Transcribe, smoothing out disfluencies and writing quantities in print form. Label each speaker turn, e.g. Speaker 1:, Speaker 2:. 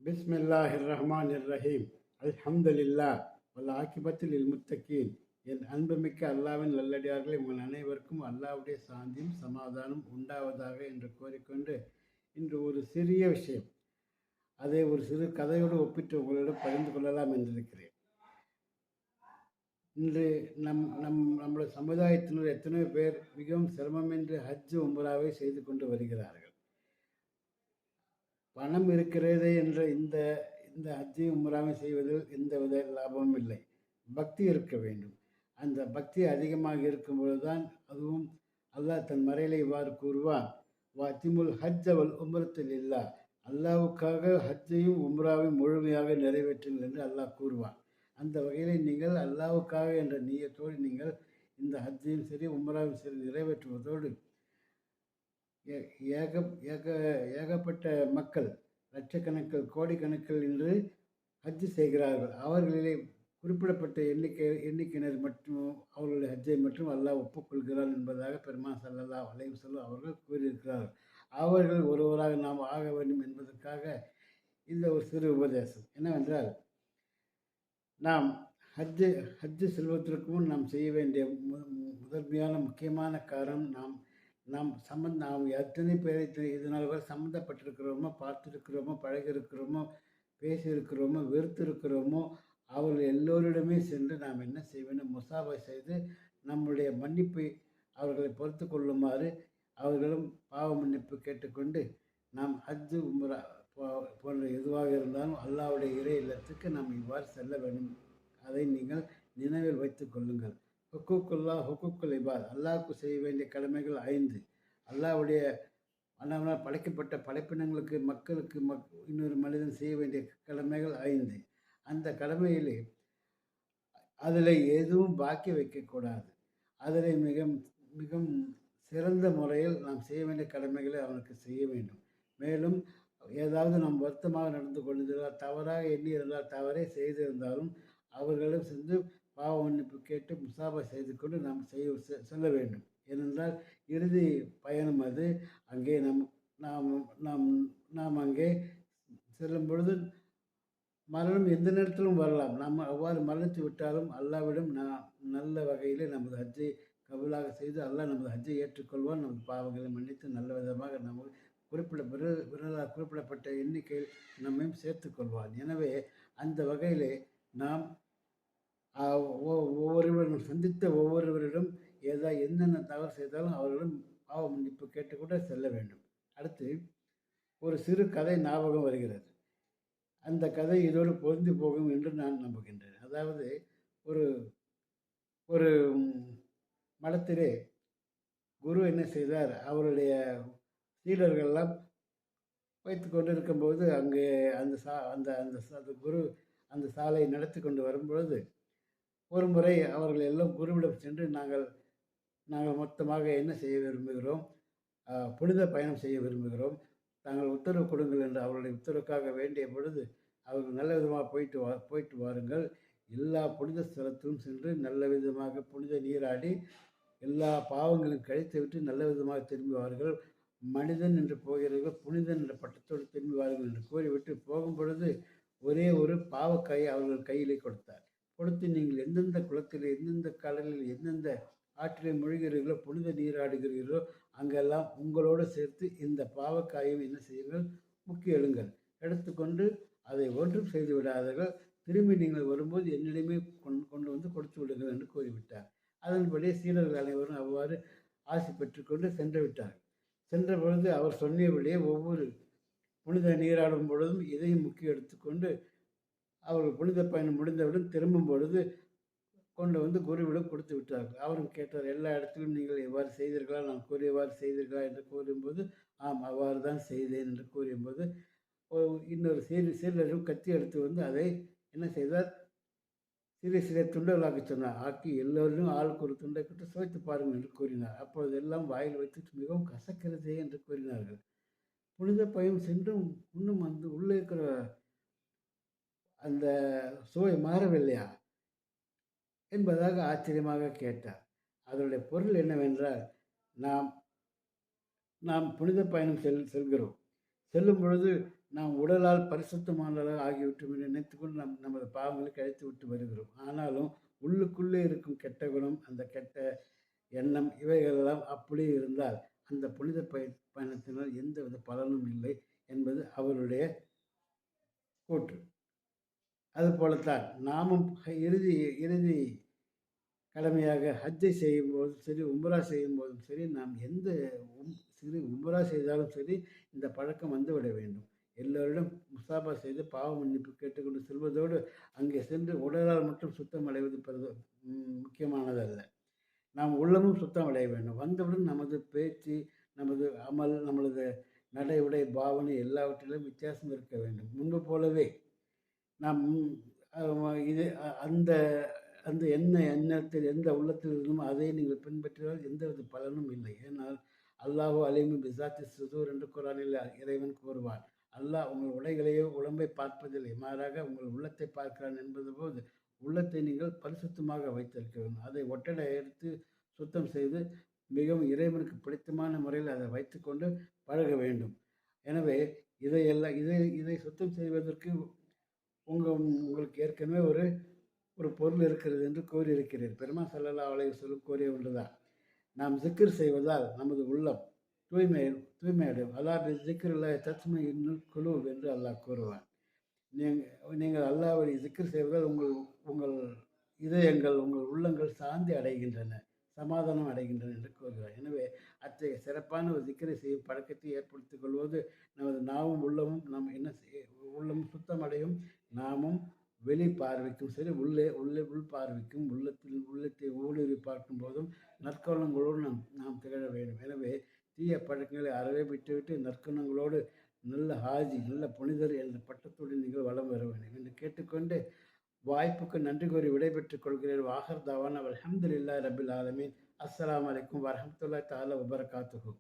Speaker 1: பிஸ்மில்லாஹிர் ரஹ்மானிர் ரஹீம். அல்ஹம்துலில்லா வல் ஆக்கிபத்தில் முத்தகீன். என் அன்புமிக்க அல்லாவின் நல்லடியார்களே, உங்கள் அனைவருக்கும் அல்லாவுடைய சாந்தியும் சமாதானம் உண்டாவதாக என்று கூறிக்கொண்டு, இன்று ஒரு சிறிய விஷயம், அதை ஒரு சிறு கதையோடு ஒப்பிட்டு உங்களிடம் பகிர்ந்து கொள்ளலாம் என்றிருக்கிறேன். இன்று நம்முடைய சமுதாயத்தினர் எத்தனையோ பேர் மிகவும் சிரமமின்றி ஹஜ் உம்ராவை செய்து கொண்டு வருகிறார்கள். பணம் இருக்கிறதே என்ற இந்த இந்த ஹஜ்ஜை உம்ராவை செய்வதில் எந்தவித லாபமும் இல்லை. பக்தி இருக்க வேண்டும். அந்த பக்தி அதிகமாக இருக்கும்பொழுது தான், அதுவும் அல்லாஹ் தன் மறையிலே இவ்வாறு கூறுவான், வாத்திமுல் ஹஜ் அவல் உம்ரத்தில் இல்லா, அல்லாவுக்காக ஹஜ்ஜையும் உம்ராவையும் முழுமையாக நிறைவேற்றுங்கள் என்று அல்லாஹ் கூறுவான். அந்த வகையில் நீங்கள் அல்லாவுக்காக என்ற நீயத்தோடு நீங்கள் இந்த ஹஜ்ஜையும் சரி உம்ராவையும் சரி நிறைவேற்றுவதோடு ஏக ஏக ஏகப்பட்ட மக்கள், லட்சக்கணக்கில் கோடிக்கணக்கில் இன்று ஹஜ் செய்கிறார்கள். அவர்களிலே குறிப்பிடப்பட்ட எண்ணிக்கையினர் மட்டும் அவர்களுடைய ஹஜ்ஜை மட்டும் அல்லாஹ் ஒப்புக்கொள்கிறார் என்பதாக பெருமான் ஸல்லல்லாஹு அலைஹி வஸல்லம் அவர்கள் கூறியிருக்கிறார்கள். அவர்கள் ஒருவராக நாம் ஆக வேண்டும் என்பதற்காக இந்த ஒரு சிறு உபதேசம் என்னவென்றால், நாம் ஹஜ்ஜு செல்வதற்கு முன் நாம் செய்ய வேண்டிய முதன்மையான முக்கியமான காரணம், நாம் எத்தனை பேரை இதனால் வரை சம்மந்தப்பட்டிருக்கிறோமோ, பார்த்துருக்கிறோமோ, பழகிருக்கிறோமோ, பேசியிருக்கிறோமோ, வெறுத்திருக்கிறோமோ, அவர்கள் எல்லோரிடமே சென்று நாம் என்ன செய்ய வேண்டும், முசாபா செய்து நம்முடைய மன்னிப்பை அவர்களை பொறுத்து கொள்ளுமாறு அவர்களும் பாவ மன்னிப்பு கேட்டுக்கொண்டு, நாம் ஹஜ்ஜு உம்ரா போன்ற எதுவாக இருந்தாலும் அல்லாஹ்வுடைய இறை இல்லத்துக்கு நாம் இவ்வாறு செல்ல வேண்டும். அதை நீங்கள் நினைவில் வைத்துக் கொள்ளுங்கள். ஹுக்கூக்குல்லா ஹுக்கூக்குல் இபாத், அல்லாஹ்வுக்கு செய்ய வேண்டிய கடமைகள் 5. அல்லாஹ்வுடைய படைக்கப்பட்ட படைப்பினங்களுக்கு மக்களுக்கு இன்னொரு மனிதன் செய்ய வேண்டிய கடமைகள் 5. அந்த கடமையிலே அதில் எதுவும் பாக்கி வைக்கக்கூடாது. அதில் மிகவும் சிறந்த முறையில் நாம் செய்ய வேண்டிய கடமைகளை அவனுக்கு செய்ய வேண்டும். மேலும் ஏதாவது நாம் வருத்தமாக நடந்து கொண்டிருந்தால், தவறாக எண்ணி இருந்தால், தவறே செய்திருந்தாலும் அவர்களிடம் சென்று பாவ மன்னிப்பு கேட்டு முசாபா செய்து கொண்டு நாம் செல்ல வேண்டும். ஏனென்றால் இறுதி பயணம் அது. அங்கே நாம் நாம் நாம் அங்கே செல்லும் பொழுது மரணம் எந்த நேரத்திலும் வரலாம். நாம் அவ்வாறு மரணித்து விட்டாலும் அல்லாவிடம் நல்ல வகையிலே நமது ஹஜ்ஜை கபூலாக செய்து அல்லாஹ் நமது ஹஜ்ஜை ஏற்றுக்கொள்வான். நமது பாவங்களை மன்னித்து நல்ல விதமாக நமக்கு குறிப்பிடப்பட்ட எண்ணிக்கையில் நம்மையும் சேர்த்துக்கொள்வான். எனவே அந்த வகையிலே நாம் ஒவ்வொருவரும் சந்தித்த ஒவ்வொருவரிடம் என்னென்ன தவறு செய்தாலும் அவர்களிடம் பாவ மன்னிப்பு கேட்டுக்கூட செல்ல வேண்டும். அடுத்து ஒரு சிறு கதை ஞாபகம் வருகிறது. அந்த கதை இதோடு பொருந்தி போகும் என்று நான் நம்புகின்றேன். அதாவது ஒரு ஒரு மடத்திலே குரு என்ன செய்தார், அவருடைய சீடர்கள்லாம் வைத்து கொண்டு இருக்கும்போது அங்கே அந்த குரு அந்த சாலையை நடத்தி கொண்டு வரும்பொழுது, ஒரு முறை அவர்கள் எல்லாம் குருவிடம் சென்று, நாங்கள் மொத்தமாக என்ன செய்ய விரும்புகிறோம், புனித பயணம் செய்ய விரும்புகிறோம், தாங்கள் உத்தரவு கொடுங்கள் என்று அவருடைய உத்தரவுக்காக வேண்டிய பொழுது, அவர்கள் நல்ல விதமாக போயிட்டு வாருங்கள், எல்லா புனித ஸ்தலத்திலும் சென்று நல்ல விதமாக புனித நீராடி எல்லா பாவங்களையும் கழித்து விட்டு நல்ல விதமாக திரும்புவார்கள், மனிதன் என்று போகிறவர்கள் புனிதன் என்ற பட்டத்தோடு திரும்புவார்கள் என்று கூறிவிட்டு போகும் பொழுது ஒரே ஒரு பாவக்காயை அவர்கள் கையிலே கொடுத்து, நீங்கள் எந்தெந்த குளத்தில், எந்தெந்த கடலில், எந்தெந்த ஆற்றிலே மூழ்கிறீர்களோ, புனித நீராடுகிறீர்களோ, அங்கெல்லாம் உங்களோடு சேர்த்து இந்த பாவக்காயும் என்ன செய்யுங்கள், முக்கி எழுங்கள். எடுத்துக்கொண்டு அதை ஒன்றும் செய்து விடாதீர்கள். திரும்பி நீங்கள் வரும்போது என்னிடமே கொண்டு வந்து கொடுத்து விடுங்கள் என்று கூறிவிட்டார். அதன்படி சீடர்கள் அனைவரும் அவ்வாறு ஆசி பெற்றுக்கொண்டு சென்று விட்டார்கள். சென்ற பொழுது அவர் சொன்னபடியே ஒவ்வொரு புனித நீராடும் பொழுதும் இதையும் முக்கிய எடுத்துக்கொண்டு அவர்கள் புனித பயணம் முடிந்தவுடன் திரும்பும் பொழுது கொண்டு வந்து குருவிடம் கொடுத்து விட்டார்கள். அவரும் கேட்டார், எல்லா இடத்திலும் நீங்கள் எவ்வாறு செய்தீர்களா, நான் கூறியவாறு செய்தீர்களா என்று கூறும்போது, ஆம் அவ்வாறு தான் செய்தேன் என்று கூறும்போது, இன்னொரு சீடரும் கத்தி எடுத்து வந்து அதை என்ன செய்தார், சிறிய துண்டுகளாக சொன்னார். ஆக்கி எல்லோரும் ஆளுக்கு ஒரு துண்டை கொண்டு சுவைத்து பாருங்கள் என்று கூறினார். அப்பொழுது எல்லாம் வாயில் வைத்துட்டு மிகவும் கசக்கிறதே என்று கூறினார்கள். புனித பயணம் சென்றும் இன்னும் அந்த உள்ளே இருக்கிற அந்த சுவை மாறவில்லையா என்பதாக ஆச்சரியமாக கேட்டார். அதனுடைய பொருள் என்னவென்றால், நாம் புனித பயணம் செல்கிறோம். செல்லும் பொழுது நாம் உடலால் பரிசுத்தமானதாக ஆகிவிட்டோம் என்று நினைத்துக்கொண்டு நமது பாவங்களை கழித்து விட்டு வருகிறோம். ஆனாலும் உள்ளுக்குள்ளே இருக்கும் கெட்ட குணம், அந்த கெட்ட எண்ணம் இவைகளெல்லாம் அப்படியே இருந்தால் அந்த புனித பயணத்தினால் எந்தவித பலனும் இல்லை என்பது அவருடைய கூற்று. அதுபோலத்தான் நாமும் இறுதி இறுதி கடமையாக ஹஜ்ஜை செய்யும்போதும் சரி, உம்ரா செய்யும்போதும் சரி, நாம் எந்த சிறு உம்ரா செய்தாலும் சரி, இந்த பழக்கம் வந்துவிட வேண்டும். எல்லோரிடம் முசாபா செய்து பாவ மன்னிப்பு கேட்டுக்கொண்டு செல்வதோடு, அங்கே சென்று உடலால் மட்டும் சுத்தம் அடைவது முக்கியமானதல்ல. நாம் உள்ளமும் சுத்தம் அடைய வேண்டும். வந்தவுடன் நமது பேச்சு, நமது அமல், நம்மளது நடை, உடை, பாவனை எல்லாவற்றிலும் வித்தியாசம் இருக்க வேண்டும். முன்பு போலவே நாம் இது அந்த அந்த எண்ணத்தில் எந்த உள்ளத்தில் இருந்தும் அதை நீங்கள் பின்பற்றினால் எந்தவித பலனும் இல்லை. ஏனால் அல்லாஹு அலீமு பிஸாத்தி சுதூர் என்று குரானில் இறைவன் கூறுவான். அல்லாஹ் உங்கள் உடைகளையோ உடம்பை பார்ப்பதில்லை, மாறாக உங்கள் உள்ளத்தை பார்க்கிறான் என்பது போது உள்ளத்தை நீங்கள் பரிசுத்தமாக வைத்திருக்க வேண்டும். அதை ஒட்டடை எடுத்து சுத்தம் செய்து மிகவும் இறைவனுக்கு பிடித்தமான முறையில் அதை வைத்துக்கொண்டு பழக வேண்டும். எனவே இதை சுத்தம் செய்வதற்கு உங்களுக்கு ஏற்கனவே ஒரு பொருள் இருக்கிறது என்று கூறியிருக்கிறேன். பெருமான் ஸல்லல்லாஹு அலைஹி வஸல்லம் கூறிய ஒன்றுதான். நாம் ஜிக்ர் செய்வதால் நமது உள்ளம் தூய்மையடையும். அலா பிஸ்ஸிக்ரில்லாஹி தத்மஇன்னுல் குலூப் என்று அல்லாஹ் கூறுவான். நீங்கள் அல்லாஹ்வை ஜிக்ர் செய்வதால் உங்கள் இதயங்கள், உங்கள் உள்ளங்கள் சாந்தி அடைகின்றன, சமாதானம் அடைகின்றன என்று கூறுகிறார். எனவே அத்தகைய சிறப்பான ஒரு ஜிக்ரை செய்யும் பழக்கத்தை ஏற்படுத்திக் கொள்வது நமது நாவும் உள்ளமும் உள்ளமும் சுத்தமடையும். நாமும் வெளி பார்வைக்கும் சரி, உள் பார்வைக்கும் உள்ளத்தை ஊடுருவி பார்க்கும் போதும் நற்குணங்களோடு நாம் திகழ வேண்டும். எனவே தீய பழக்கங்களை அறவே விட்டுவிட்டு நற்குணங்களோடு நல்ல ஹாஜி, நல்ல புனிதர் என்ற பட்டத்தோடு நீங்கள் வலம் வர வேண்டும் என்று கேட்டுக்கொண்டு வாய்ப்புக்கு நன்றி கூறி விடைபெற்றுக் கொள்கிறேன். வாஹர் தவான் அல்ஹம்துலில்லாஹி ரப்பில் ஆலமீன். அஸ்ஸலாமு அலைக்கும் வரஹ்மத்துல்லாஹி தஆலா வபரகாத்துஹு.